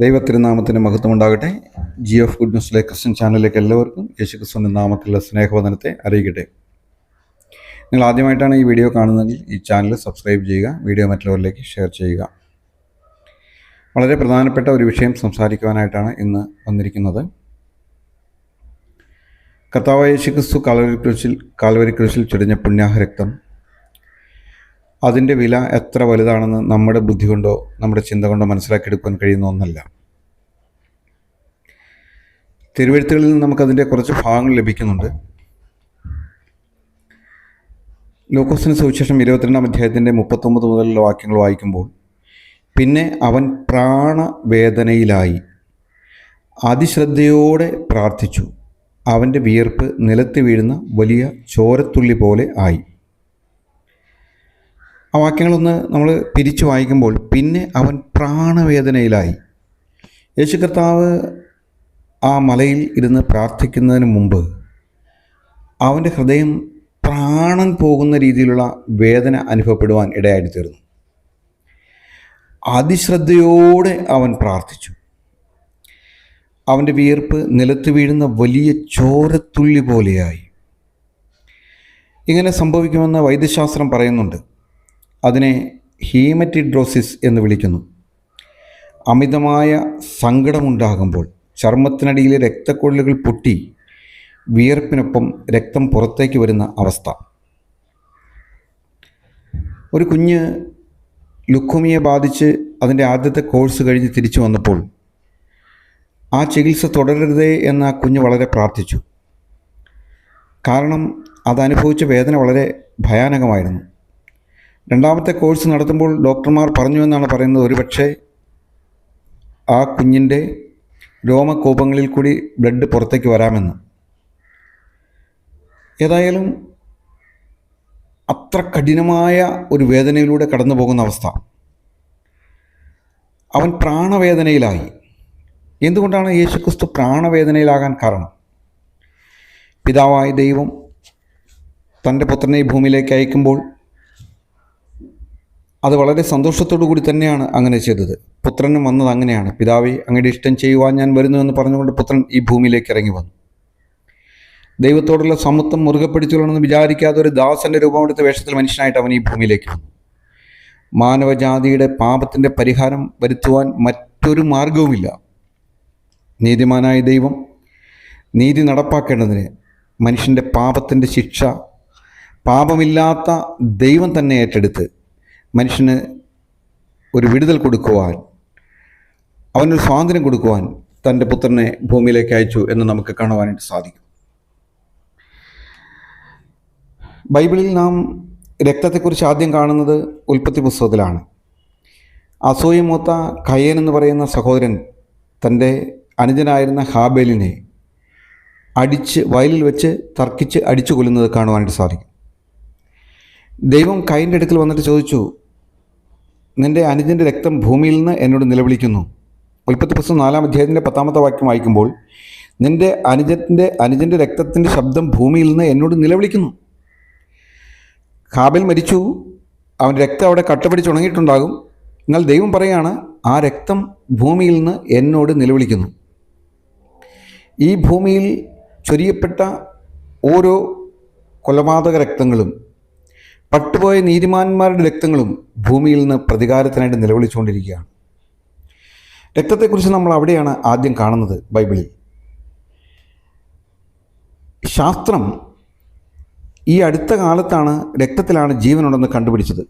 ദൈവത്തിരുനാമത്തിന് മഹത്വമുണ്ടാകട്ടെ. GF good ന്യൂസിലെ Christian ചാനലിലേക്ക് എല്ലാവർക്കും യേശുക്രിസ്തുവിൻ്റെ നാമത്തിലുള്ള സ്നേഹവന്ദനത്തെ അറിയിക്കട്ടെ. നിങ്ങൾ ആദ്യമായിട്ടാണ് ഈ വീഡിയോ കാണുന്നതെങ്കിൽ ഈ ചാനൽ സബ്സ്ക്രൈബ് ചെയ്യുക, വീഡിയോ മറ്റുള്ളവരിലേക്ക് ഷെയർ ചെയ്യുക. വളരെ പ്രധാനപ്പെട്ട ഒരു വിഷയം സംസാരിക്കുവാനായിട്ടാണ് ഇന്ന് വന്നിരിക്കുന്നത്. കർത്താവായ യേശുക്രിസ്തു കാൽവരി ക്രൂശിൽ ചൊരിഞ്ഞ പുണ്യാഹരക്തം, അതിൻ്റെ വില എത്ര വലുതാണെന്ന് നമ്മുടെ ബുദ്ധി കൊണ്ടോ നമ്മുടെ ചിന്ത കൊണ്ടോ മനസ്സിലാക്കിയെടുക്കാൻ കഴിയുന്ന ഒന്നല്ല. തിരുവെഴുത്തുകളിൽ നിന്ന് നമുക്കതിൻ്റെ കുറച്ച് ഭാഗങ്ങൾ ലഭിക്കുന്നുണ്ട്. ലൂക്കോസിന് സുവിശേഷം 22-ാം അധ്യായത്തിൻ്റെ 39 മുതലുള്ള വാക്യങ്ങൾ വായിക്കുമ്പോൾ, പിന്നെ അവൻ പ്രാണവേദനയിലായി അതിശ്രദ്ധയോടെ പ്രാർത്ഥിച്ചു, അവൻ്റെ വിയർപ്പ് നിലത്ത് വീഴുന്ന വലിയ ചോരത്തുള്ളി പോലെ ആയി. ആ വാക്യങ്ങളൊന്ന് നമ്മൾ പിരിച്ചു വായിക്കുമ്പോൾ, പിന്നെ അവൻ പ്രാണവേദനയിലായി. യേശു കർത്താവ് ആ മലയിൽ ഇരുന്ന് പ്രാർത്ഥിക്കുന്നതിന് മുമ്പ് അവൻ്റെ ഹൃദയം പ്രാണൻ പോകുന്ന രീതിയിലുള്ള വേദന അനുഭവപ്പെടുവാൻ ഇടയായിട്ട് തീർന്നു. അതിശ്രദ്ധയോടെ അവൻ പ്രാർത്ഥിച്ചു, അവൻ്റെ വിയർപ്പ് നിലത്ത് വീഴുന്ന വലിയ ചോരത്തുള്ളി പോലെയായി. ഇങ്ങനെ സംഭവിക്കുമെന്ന് വൈദ്യശാസ്ത്രം പറയുന്നുണ്ട്. അതിനെ ഹീമറ്റിഡ്രോസിസ് എന്ന് വിളിക്കുന്നു. അമിതമായ സങ്കടമുണ്ടാകുമ്പോൾ ചർമ്മത്തിനടിയിലെ രക്തക്കൊഴലുകൾ പൊട്ടി വിയർപ്പിനൊപ്പം രക്തം പുറത്തേക്ക് വരുന്ന അവസ്ഥ. ഒരു കുഞ്ഞ് ലുക്കോമിയെ ബാധിച്ച് അതിൻ്റെ ആദ്യത്തെ കോഴ്സ് കഴിഞ്ഞ് തിരിച്ചു വന്നപ്പോൾ ആ ചികിത്സ തുടരരുതേ എന്ന് ആ കുഞ്ഞ് വളരെ പ്രാർത്ഥിച്ചു. കാരണം അതനുഭവിച്ച വേദന വളരെ ഭയാനകമായിരുന്നു. രണ്ടാമത്തെ കോഴ്സ് നടത്തുമ്പോൾ ഡോക്ടർമാർ പറഞ്ഞു എന്നാണ് പറയുന്നത്, ഒരുപക്ഷെ ആ കുഞ്ഞിൻ്റെ രോമകൂപങ്ങളിൽ കൂടി ബ്ലഡ് പുറത്തേക്ക് വരാമെന്ന്. ഏതായാലും അത്ര കഠിനമായ ഒരു വേദനയിലൂടെ കടന്നു പോകുന്ന അവസ്ഥ. അവൻ പ്രാണവേദനയിലായി. എന്തുകൊണ്ടാണ് യേശുക്രിസ്തു പ്രാണവേദനയിലാകാൻ കാരണം? പിതാവായ ദൈവം തൻ്റെ പുത്രനെ ഈ ഭൂമിയിലേക്ക് അയക്കുമ്പോൾ അത് വളരെ സന്തോഷത്തോടു കൂടി തന്നെയാണ് അങ്ങനെ ചെയ്തത്. പുത്രനും വന്നത് അങ്ങനെയാണ്. പിതാവേ, അങ്ങയുടെ ഇഷ്ടം ചെയ്യുവാൻ ഞാൻ വരുന്നു എന്ന് പറഞ്ഞുകൊണ്ട് പുത്രൻ ഈ ഭൂമിയിലേക്ക് ഇറങ്ങി വന്നു. ദൈവത്തോടുള്ള സമത്വം മുറുകെ പിടിച്ചുകൊള്ളണമെന്ന് വിചാരിക്കാതെ ഒരു ദാസൻ്റെ രൂപമെടുത്ത വേഷത്തിൽ മനുഷ്യനായിട്ട് അവൻ ഈ ഭൂമിയിലേക്ക് വന്നു. മാനവജാതിയുടെ പാപത്തിൻ്റെ പരിഹാരം വരുത്തുവാൻ മറ്റൊരു മാർഗവുമില്ല. നീതിമാനായ ദൈവം നീതി നടപ്പാക്കേണ്ടതിന് മനുഷ്യൻ്റെ പാപത്തിൻ്റെ ശിക്ഷ പാപമില്ലാത്ത ദൈവം തന്നെ ഏറ്റെടുത്ത് മനുഷ്യന് ഒരു വിടുതൽ കൊടുക്കുവാൻ, അവനൊരു സ്വാതന്ത്ര്യം കൊടുക്കുവാൻ തൻ്റെ പുത്രനെ ഭൂമിയിലേക്ക് അയച്ചു എന്ന് നമുക്ക് കാണുവാനായിട്ട് സാധിക്കും. ബൈബിളിൽ നാം രക്തത്തെക്കുറിച്ച് ആദ്യം കാണുന്നത് ഉൽപ്പത്തി പുസ്തകത്തിലാണ്. അസൂയമൂത്ത കയൻ എന്ന് പറയുന്ന സഹോദരൻ തൻ്റെ അനുജനായിരുന്ന ഹാബേലിനെ വയലിൽ വെച്ച് തർക്കിച്ച് അടിച്ചു കൊല്ലുന്നത് കാണുവാനായിട്ട് സാധിക്കും. ദൈവം കയൻ്റെ അടുക്കൽ വന്നിട്ട് ചോദിച്ചു, നിൻ്റെ അനുജൻ്റെ രക്തം ഭൂമിയിൽ നിന്ന് എന്നോട് നിലവിളിക്കുന്നു. ഉൽപ്പത്തി പുസ്തകം 4-ാം അധ്യായത്തിൻ്റെ 10-ാമത്തെ വാക്യം വായിക്കുമ്പോൾ, നിൻ്റെ അനുജൻ്റെ രക്തത്തിൻ്റെ ശബ്ദം ഭൂമിയിൽ നിന്ന് എന്നോട് നിലവിളിക്കുന്നു. ഹാബേൽ മരിച്ചു, അവൻ്റെ രക്തം അവിടെ കട്ടപിടിച്ച് ഉണങ്ങിയിട്ടുണ്ടാകും. എന്നാൽ ദൈവം പറയുകയാണ്, ആ രക്തം ഭൂമിയിൽ നിന്ന് എന്നോട് നിലവിളിക്കുന്നു. ഈ ഭൂമിയിൽ ചൊരിയപ്പെട്ട ഓരോ കൊലപാതക രക്തങ്ങളും പട്ടുപോയ നീതിമാന്മാരുടെ രക്തങ്ങളും ഭൂമിയിൽ നിന്ന് പ്രതികാരത്തിനായിട്ട് നിലവിളിച്ചുകൊണ്ടിരിക്കുകയാണ്. രക്തത്തെക്കുറിച്ച് നമ്മൾ അവിടെയാണ് ആദ്യം കാണുന്നത് ബൈബിളിൽ. ശാസ്ത്രം ഈ അടുത്ത കാലത്താണ് രക്തത്തിലാണ് ജീവനുണ്ടെന്ന് കണ്ടുപിടിച്ചത്.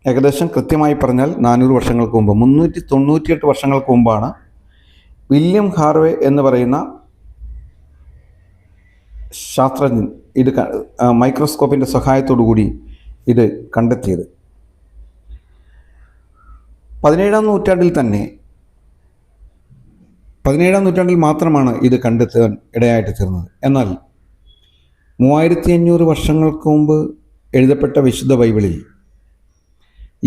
ഏകദേശം കൃത്യമായി പറഞ്ഞാൽ 400 വർഷങ്ങൾക്ക് മുമ്പ്, 398 വർഷങ്ങൾക്ക് മുമ്പാണ് വില്യം ഹാർവേ എന്ന് പറയുന്ന ശാസ്ത്രജ്ഞൻ ഇത് മൈക്രോസ്കോപ്പിൻ്റെ സഹായത്തോടു കൂടി ഇത് കണ്ടെത്തിയത്. 17-ാം നൂറ്റാണ്ടിൽ മാത്രമാണ് ഇത് കണ്ടെത്താൻ ഇടയായിട്ട് തീർന്നത്. എന്നാൽ 3500 വർഷങ്ങൾക്ക് മുമ്പ് എഴുതപ്പെട്ട വിശുദ്ധ ബൈബിളിൽ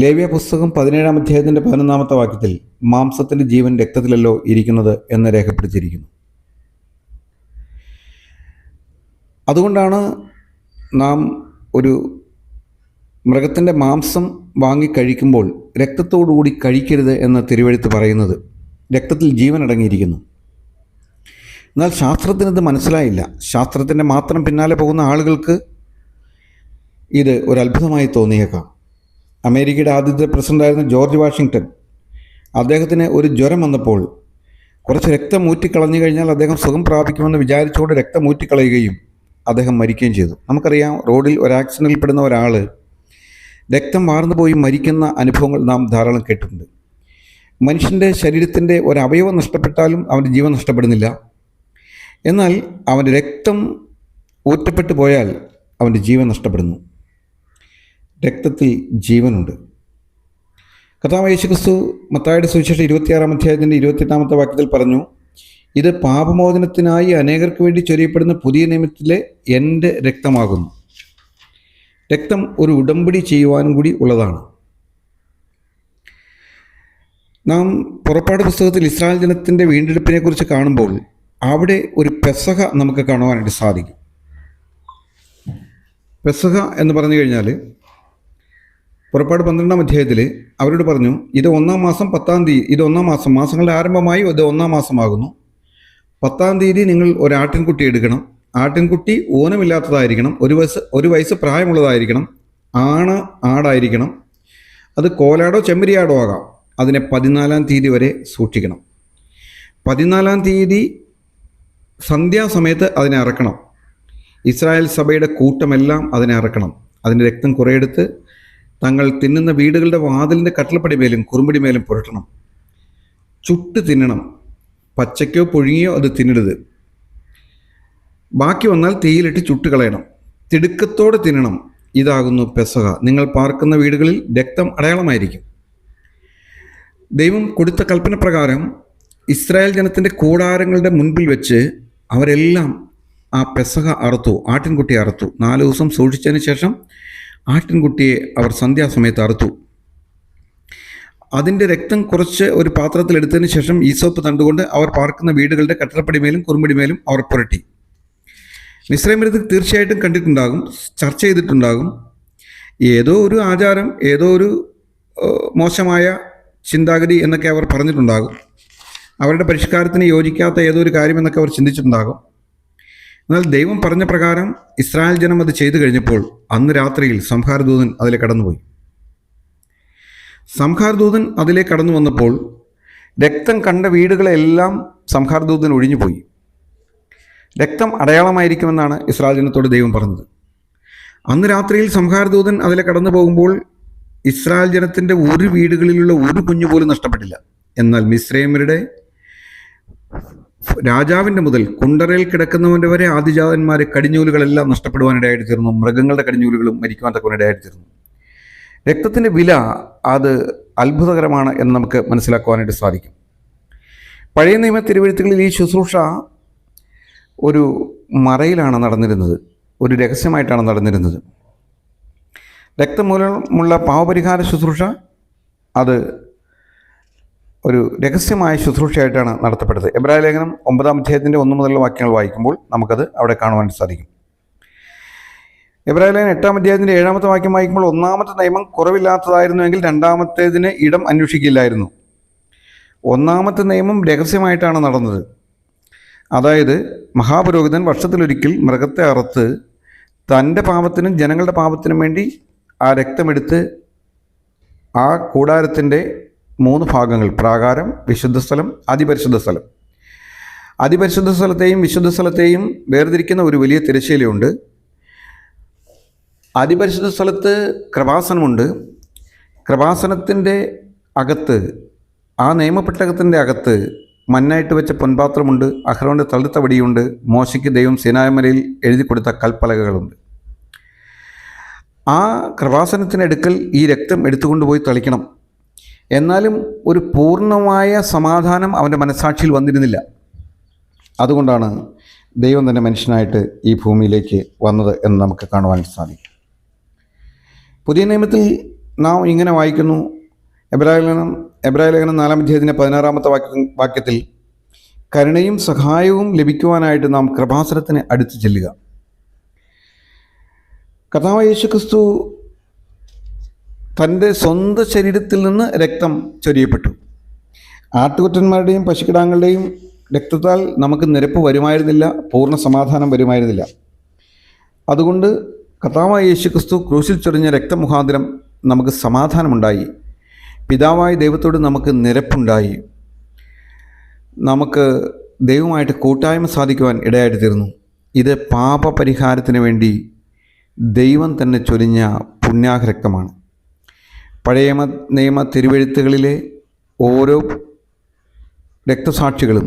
ലേവ്യ പുസ്തകം 17-ാം അധ്യായത്തിൻ്റെ 11-ാമത്തെ വാക്യത്തിൽ മാംസത്തിൻ്റെ ജീവൻ രക്തത്തിലല്ലോ ഇരിക്കുന്നത് എന്ന് രേഖപ്പെടുത്തിയിരിക്കുന്നു. അതുകൊണ്ടാണ് നാം ഒരു മൃഗത്തിൻ്റെ മാംസം വാങ്ങി കഴിക്കുമ്പോൾ രക്തത്തോടുകൂടി കഴിക്കരുത് എന്ന് തിരുവെഴുത്ത് പറയുന്നത്. രക്തത്തിൽ ജീവൻ അടങ്ങിയിരിക്കുന്നു. എന്നാൽ ശാസ്ത്രത്തിനത് മനസ്സിലായില്ല. ശാസ്ത്രത്തിൻ്റെ മാത്രം പിന്നാലെ പോകുന്ന ആളുകൾക്ക് ഇത് ഒരു അത്ഭുതമായി തോന്നിയേക്കാം. അമേരിക്കയുടെ ആദ്യത്തെ പ്രസിഡൻ്റായിരുന്ന ജോർജ് വാഷിങ്ടൺ, അദ്ദേഹത്തിന് ഒരു ജ്വരം വന്നപ്പോൾ കുറച്ച് രക്തം ഊറ്റിക്കളഞ്ഞു കഴിഞ്ഞാൽ അദ്ദേഹം സുഖം പ്രാപിക്കുമെന്ന് വിചാരിച്ചുകൊണ്ട് രക്തം ഊറ്റിക്കളയുകയും അദ്ദേഹം മരിക്കുകയും ചെയ്തു. നമുക്കറിയാം, റോഡിൽ ഒരു ആക്സിഡൻറ്റിൽ പെടുന്ന ഒരാൾ രക്തം വാർന്നു പോയി മരിക്കുന്ന അനുഭവങ്ങൾ നാം ധാരാളം കേട്ടിട്ടുണ്ട്. മനുഷ്യൻ്റെ ശരീരത്തിൻ്റെ ഒരവയവം നഷ്ടപ്പെട്ടാലും അവൻ്റെ ജീവൻ നഷ്ടപ്പെടുന്നില്ല. എന്നാൽ അവൻ്റെ രക്തം ഊറ്റപ്പെട്ടു പോയാൽ അവൻ്റെ ജീവൻ നഷ്ടപ്പെടുന്നു. രക്തത്തിൽ ജീവനുണ്ട്. കർത്താവായ യേശുക്രിസ്തു മത്തായിയുടെ സുവിശേഷം 26-ാം അധ്യായത്തിൻ്റെ 28-ാമത്തെ വാക്യത്തിൽ പറഞ്ഞു, ഇത് പാപമോചനത്തിനായി അനേകർക്ക് വേണ്ടി ചൊരിയപ്പെടുന്ന പുതിയ നിയമത്തിലെ എൻ്റെ രക്തമാകുന്നു. രക്തം ഒരു ഉടമ്പടി ചെയ്യുവാനും കൂടി ഉള്ളതാണ്. നാം പുറപ്പാട് പുസ്തകത്തിൽ ഇസ്രായേൽ ജനത്തിൻ്റെ വീണ്ടെടുപ്പിനെക്കുറിച്ച് കാണുമ്പോൾ അവിടെ ഒരു പെസഹ നമുക്ക് കാണുവാനായിട്ട് സാധിക്കും. പെസഹ എന്ന് പറഞ്ഞു കഴിഞ്ഞാൽ പുറപ്പാട് 12-ാം അധ്യായത്തിൽ അവരോട് പറഞ്ഞു, ഇത് 1-ാം മാസം 10-ാം തീയതി, ഇത് 1-ാം മാസം, മാസങ്ങളുടെ ആരംഭമായി ഇത് 1-ാം മാസമാകുന്നു. 10-ാം തീയതി നിങ്ങൾ ഒരു ആട്ടിൻകുട്ടി എടുക്കണം. ആട്ടിൻകുട്ടി ഊനമില്ലാത്തതായിരിക്കണം, ഒരു വയസ്സ് പ്രായമുള്ളതായിരിക്കണം, ആടായിരിക്കണം. അത് കോലാടോ ചെമ്മരിയാടോ ആകാം. അതിനെ 14-ാം തീയതി വരെ സൂക്ഷിക്കണം. 14-ാം തീയതി സന്ധ്യാസമയത്ത് അതിനെ അറക്കണം. ഇസ്രായേൽ സഭയുടെ കൂട്ടമെല്ലാം അതിനെ അറക്കണം. അതിൻ്റെ രക്തം കുറേയെടുത്ത് തങ്ങൾ തിന്നുന്ന വീടുകളുടെ വാതിലിൻ്റെ കട്ടിളപ്പടിമേലും കുറുമ്പടിമേലും പുരട്ടണം. ചുട്ട് തിന്നണം. പച്ചയ്ക്കോ പുഴുങ്ങിയോ അത് തിന്നരുത്. ബാക്കി വന്നാൽ തീയിലിട്ട് ചുട്ടുകളയണം. തിടുക്കത്തോടെ തിന്നണം. ഇതാകുന്നു പെസഹ. നിങ്ങൾ പാർക്കുന്ന വീടുകളിൽ രക്തം അടയാളമായിരിക്കും. ദൈവം കൊടുത്ത കൽപ്പന പ്രകാരം ഇസ്രായേൽ ജനത്തിൻ്റെ കൂടാരങ്ങളുടെ മുൻപിൽ വെച്ച് അവരെല്ലാം ആ പെസഹ അറുത്തു, ആട്ടിൻകുട്ടിയെ അറുത്തു. 4 ദിവസം സൂക്ഷിച്ചതിന് ശേഷം ആട്ടിൻകുട്ടിയെ അവർ സന്ധ്യാസമയത്ത് അറുത്തു. അതിൻ്റെ രക്തം കുറച്ച് ഒരു പാത്രത്തിലെടുത്തതിന് ശേഷം ഈസോപ്പ് തണ്ടുകൊണ്ട് അവർ പാർക്കുന്ന വീടുകളുടെ കട്ടിളപ്പടിമേലും കുറുമ്പടിമേലും അവർ പുരട്ടി. മിസ്രൈമിൽ തീർച്ചയായിട്ടും കണ്ടിട്ടുണ്ടാകും, ചർച്ച ചെയ്തിട്ടുണ്ടാകും. ഏതോ ഒരു ആചാരം, ഏതോ ഒരു മോശമായ ചിന്താഗതി എന്നൊക്കെ അവർ പറഞ്ഞിട്ടുണ്ടാകും. അവരുടെ പരിഷ്കാരത്തിന് യോജിക്കാത്ത ഏതോ ഒരു കാര്യം എന്നൊക്കെ അവർ ചിന്തിച്ചിട്ടുണ്ടാകും. എന്നാൽ ദൈവം പറഞ്ഞ പ്രകാരം ഇസ്രായേൽ ജനം അത് ചെയ്തു കഴിഞ്ഞപ്പോൾ അന്ന് രാത്രിയിൽ സംഹാരദൂതൻ അതിലെ കടന്നുപോയി. സംഹാരദൂതൻ അതിലെ കടന്നു വന്നപ്പോൾ രക്തം കണ്ട വീടുകളെല്ലാം സംഹാരദൂതൻ ഒഴിഞ്ഞുപോയി. രക്തം അടയാളമായിരിക്കുമെന്നാണ് ഇസ്രായേൽ ജനത്തോട് ദൈവം പറഞ്ഞത്. അന്ന് രാത്രിയിൽ സംഹാരദൂതൻ അതിലെ കടന്നു പോകുമ്പോൾ ഇസ്രായേൽ ജനത്തിൻ്റെ ഒരു വീടുകളിലുള്ള ഒരു കുഞ്ഞു പോലും നഷ്ടപ്പെട്ടില്ല. എന്നാൽ മിസ്രൈമ്യരുടെ രാജാവിൻ്റെ മുതൽ കുണ്ടറയിൽ കിടക്കുന്നവൻ്റെ വരെ ആദിജാതന്മാരെ കടിഞ്ഞൂലുകളെല്ലാം നഷ്ടപ്പെടുവാനിടയായിട്ട് തീർന്നു. മൃഗങ്ങളുടെ കടിഞ്ഞൂലുകളും മരിക്കുവാൻ തക്കവനിടയായിട്ട് തീർന്നു. രക്തത്തിൻ്റെ വില അത് അത്ഭുതകരമാണ് എന്ന് നമുക്ക് മനസ്സിലാക്കുവാനായിട്ട് സാധിക്കും. പഴയ നിയമ തിരുവെഴുത്തുകളിൽ ഈ ശുശ്രൂഷ ഒരു മറയിലാണ് നടന്നിരുന്നത്, ഒരു രഹസ്യമായിട്ടാണ് നടന്നിരുന്നത്. രക്തം മൂലമുള്ള പാവപരിഹാര ശുശ്രൂഷ അത് ഒരു രഹസ്യമായ ശുശ്രൂഷയായിട്ടാണ് നടത്തപ്പെട്ടത്. എബ്രായ ലേഖനം 9-ാം അധ്യായത്തിൻ്റെ 1 മുതലുള്ള വാക്യങ്ങൾ വായിക്കുമ്പോൾ നമുക്കത് അവിടെ കാണുവാൻ സാധിക്കും. എബ്രായ ലേഖനം 8-ാം അധ്യായത്തിൻ്റെ 7-ാമത്തെ വാക്യം വായിക്കുമ്പോൾ 1-ാമത്തെ നിയമം കുറവില്ലാത്തതായിരുന്നുവെങ്കിൽ 2-ാമത്തേതിന് ഇടം അന്വേഷിക്കില്ലായിരുന്നു. 1-ാമത്തെ നിയമം രഹസ്യമായിട്ടാണ് നടന്നത്. അതായത് മഹാപുരോഹിതൻ വർഷത്തിലൊരിക്കൽ മൃഗത്തെ അറുത്ത് തൻ്റെ പാപത്തിനും ജനങ്ങളുടെ പാപത്തിനും വേണ്ടി ആ രക്തമെടുത്ത് ആ കൂടാരത്തിൻ്റെ 3 ഭാഗങ്ങൾ, പ്രാകാരം, വിശുദ്ധസ്ഥലം, അതിപരിശുദ്ധ സ്ഥലം, അതിപരിശുദ്ധ സ്ഥലത്തെയും വിശുദ്ധ സ്ഥലത്തെയും വേർതിരിക്കുന്ന ഒരു വലിയ തിരശ്ശീലയുണ്ട്. അതിപരിശുദ്ധ സ്ഥലത്ത് കൃപാസനമുണ്ട്. കൃപാസനത്തിൻ്റെ അകത്ത്, ആ നിയമപ്പെട്ടകത്തിൻ്റെ അകത്ത് മണ്ണായിട്ട് വെച്ച പൊൻപാത്രമുണ്ട്. അഹ്റോൻ്റെ തളിർത്ത വടിയുണ്ട്. മോശയ്ക്ക് ദൈവം സീനായമലയിൽ എഴുതി കൊടുത്ത കൽപ്പലകകളുണ്ട്. ആ കൃപാസനത്തിനടുക്കൽ ഈ രക്തം എടുത്തുകൊണ്ടുപോയി തളിക്കണം. എന്നാലും ഒരു പൂർണ്ണമായ സമാധാനം അവൻ്റെ മനസ്സാക്ഷിയിൽ വന്നിരുന്നില്ല. അതുകൊണ്ടാണ് ദൈവം തന്നെ മനുഷ്യനായിട്ട് ഈ ഭൂമിയിലേക്ക് വന്നത് എന്ന് നമുക്ക് കാണുവാൻ സാധിക്കും. പുതിയ നിയമത്തിൽ നാം ഇങ്ങനെ വായിക്കുന്നു. എബ്രായ ലേഖനം 4-ാം അധ്യായത്തിൻ്റെ 16-ാമത്തെ വാക്യത്തിൽ കരുണയും സഹായവും ലഭിക്കുവാനായിട്ട് നാം കൃപാസനത്തിന് അടുത്ത് ചെല്ലുക. കർത്താവായ യേശുക്രിസ്തു തൻ്റെ സ്വന്തം ശരീരത്തിൽ നിന്ന് രക്തം ചൊരിയപ്പെട്ടു. ആട്ടുകൊറ്റന്മാരുടെയും പശുക്കിടാങ്ങളുടെയും രക്തത്താൽ നമുക്ക് നിരപ്പ് വരുമായിരുന്നില്ല, പൂർണ്ണ സമാധാനം വരുമായിരുന്നില്ല. അതുകൊണ്ട് കർത്താവായ യേശുക്രിസ്തു ക്രൂശിൽ ചൊരിഞ്ഞ രക്തമുഖാന്തരം നമുക്ക് സമാധാനമുണ്ടായി. പിതാവായ ദൈവത്തോട് നമുക്ക് നിരപ്പുണ്ടായി. നമുക്ക് ദൈവമായിട്ട് കൂട്ടായ്മ സാധിക്കുവാൻ ഇടയായിട്ട് തീർന്നു. ഇത് പാപപരിഹാരത്തിന് വേണ്ടി ദൈവം തന്നെ ചൊരിഞ്ഞ പുണ്യാഹരക്തമാണ്. പഴയ നിയമ തിരുവെഴുത്തുകളിലെ ഓരോ രക്തസാക്ഷികളും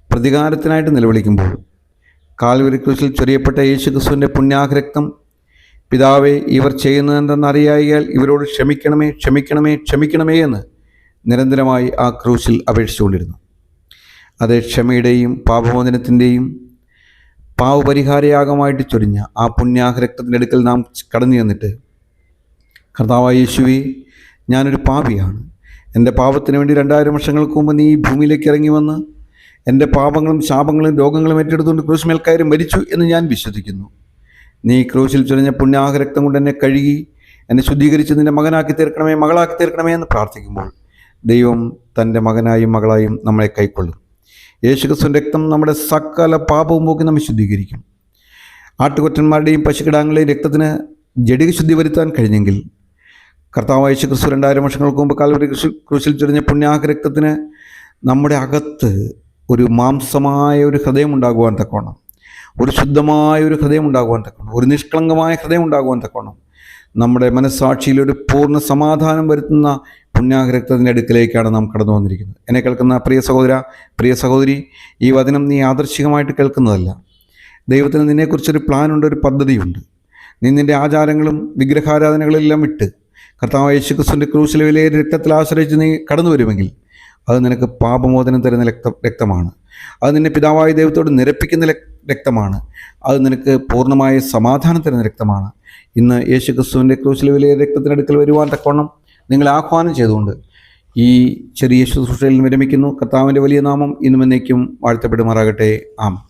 പ്രതികാരത്തിനായിട്ട് നിലവിളിക്കുമ്പോൾ കാൽവരി ക്രൂശിൽ ചൊരിയപ്പെട്ട യേശുക്രിസ്തുവിൻ്റെ പുണ്യാഹരക്തം, പിതാവേ, ഇവർ ചെയ്യുന്നതെന്തെന്നറിയായാൽ ഇവരോട് ക്ഷമിക്കണമേ, ക്ഷമിക്കണമേ, ക്ഷമിക്കണമേ എന്ന് നിരന്തരമായി ആ ക്രൂശിൽ അപേക്ഷിച്ചുകൊണ്ടിരുന്നു. അത് ക്ഷമയുടെയും പാപമോചനത്തിൻ്റെയും പാവപരിഹാരയാഗമായിട്ട് ചൊരിഞ്ഞ ആ പുണ്യാഹരക്തത്തിൻ്റെ അടുക്കൽ നാം കടന്നു ചെന്നിട്ട്, കർത്താവായ യേശുവേ, ഞാനൊരു പാപിയാണ്, എൻ്റെ പാപത്തിന് വേണ്ടി 2000 വർഷങ്ങൾക്ക് മുമ്പ് നീ ഈ ഭൂമിയിലേക്ക് ഇറങ്ങി വന്ന് എൻ്റെ പാപങ്ങളും ശാപങ്ങളും രോഗങ്ങളും ഏറ്റെടുത്തുകൊണ്ട് ക്രൂശിന്മേൽ കയറി മരിച്ചു എന്ന് ഞാൻ വിശ്വസിക്കുന്നു. നീ ക്രൂശിൽ ചൊരിഞ്ഞ പുണ്യാഹരക്തം കൊണ്ട് എന്നെ കഴുകി എന്നെ ശുദ്ധീകരിച്ച് നിൻ്റെ മകനാക്കി തീർക്കണമേ, മകളാക്കി തീർക്കണമേ എന്ന് പ്രാർത്ഥിക്കുമ്പോൾ ദൈവം തൻ്റെ മകനായും മകളായും നമ്മളെ കൈക്കൊള്ളും. യേശുക്രിസ്തുവിൻ്റെ രക്തം നമ്മുടെ സകല പാപവും പോക്കി നമ്മെ ശുദ്ധീകരിക്കും. ആട്ടുകൊറ്റന്മാരുടെയും പശുക്കിടാങ്ങളുടെയും രക്തത്തിന് ജഡിക ശുദ്ധി വരുത്താൻ കഴിഞ്ഞെങ്കിൽ കർത്താവായ യേശുക്രിസ്തു 2000 വർഷങ്ങൾക്ക് മുമ്പ് കാൽവരി ക്രൂശിൽ ചൊരിഞ്ഞ പുണ്യാഹരക്തത്തിന് നമ്മുടെ അകത്ത് ഒരു മാംസമായ ഒരു ഹൃദയം ഉണ്ടാകുവാൻ തക്കോണം, ഒരു ശുദ്ധമായ ഒരു ഹൃദയം ഉണ്ടാകുവാൻ തക്കോണം, ഒരു നിഷ്കളങ്കമായ ഹൃദയം ഉണ്ടാകുവാൻ തക്കോണം, നമ്മുടെ മനസ്സാക്ഷിയിൽ ഒരു പൂർണ്ണ സമാധാനം വരുത്തുന്ന പുണ്യാഹരക്തത്തിൻ്റെ അടുക്കിലേക്കാണ് നാം കടന്നു വന്നിരിക്കുന്നത്. എന്നെ കേൾക്കുന്ന പ്രിയ സഹോദര, പ്രിയ സഹോദരി, ഈ വചനം നീ യാദൃശ്ചികമായിട്ട് കേൾക്കുന്നതല്ല. ദൈവത്തിന് നിന്നെക്കുറിച്ചൊരു പ്ലാനുണ്ട്, ഒരു പദ്ധതിയുണ്ട്. നീ നിൻ്റെ ആചാരങ്ങളും വിഗ്രഹാരാധനകളെല്ലാം വിട്ട് കർത്താവായ യേശുക്രിസ്തുവിൻ്റെ ക്രൂശിലെ വിലയേറിയ രക്തത്തിൽ ആശ്രയിച്ച് നീ കടന്നു വരുമെങ്കിൽ അത് നിനക്ക് പാപമോചനം തരുന്ന രക്തമാണ്. അത് നിന്നെ പിതാവായ ദൈവത്തോട് നിരപ്പിക്കുന്ന രക്തമാണ്. അത് നിനക്ക് പൂർണ്ണമായ സമാധാനം തരുന്ന രക്തമാണ്. ഇന്ന് യേശുക്രിസ്തുവിൻ്റെ ക്രൂശിലെ വിലയേറിയ രക്തത്തിനടുക്കൽ വരുവാൻ തക്കവണ്ണം നിങ്ങളെ ആഹ്വാനം ചെയ്തുകൊണ്ട് ഈ ചെറിയ ശുശ്രൂഷയിൽ വിരമിക്കുന്നു. കർത്താവിൻ്റെ വലിയ നാമം ഇന്നും എന്നേക്കും വാഴ്ത്തപ്പെടുമാറാകട്ടെ. ആമേൻ.